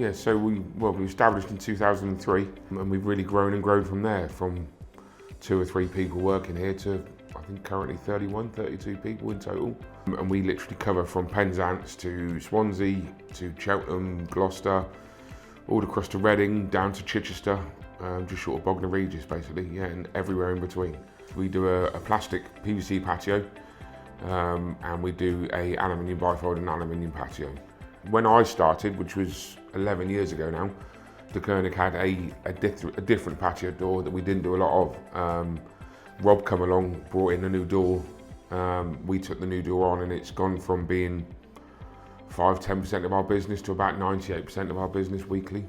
Yeah, so we established in 2003, and we've really grown and grown from there, from 2 or 3 people working here to, I think, currently 31, 32 people in total. And we literally cover from Penzance to Swansea to Cheltenham, Gloucester, all across to Reading, down to Chichester, just short of Bognor Regis basically, yeah, and everywhere in between. We do a plastic PVC patio, and we do a aluminium bifold and aluminium patio. When I started, which was 11 years ago now, Deceuninck had a different patio door that we didn't do a lot of. Rob come along, brought in a new door. We took the new door on, and it's gone from being 5-10% of our business to about 98% of our business weekly.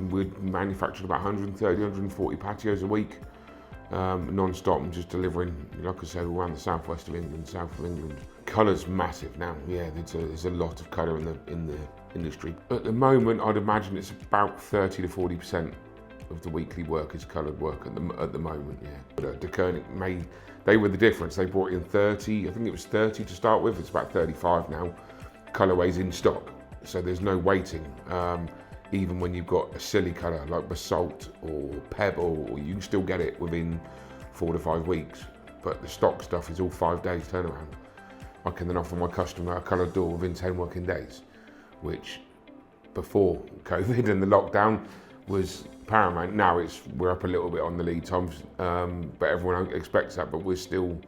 We manufactured about 130, 140 patios a week, non-stop, and just delivering, like I said, all around the southwest of England, south of England. Colour's massive now. Yeah, there's a lot of colour in the industry. At the moment, I'd imagine it's about 30 to 40% of the weekly work is coloured work at the moment. Yeah, but Deceuninck they were the difference. They brought in 30. I think it was 30 to start with. It's about 35 now. Colourways in stock, so there's no waiting. Even when you've got a silly colour like basalt or pebble, or you can still get it within 4 to 5 weeks. But the stock stuff is all 5 days turnaround. I can then offer my customer a coloured door within 10 working days, which before COVID and the lockdown was paramount. Now we're up a little bit on the lead times, but everyone expects that. But we're still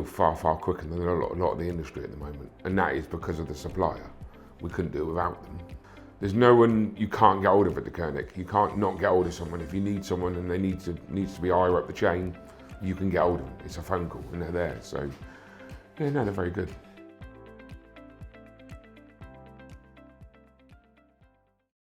far quicker than a lot of the industry at the moment, and that is because of the supplier. We couldn't do it without them. There's no one you can't get hold of at Deceuninck. You can't not get hold of someone. If you need someone and they needs to be higher up the chain, you can get hold of them. It's a phone call and they're there. So yeah, no, they're very good.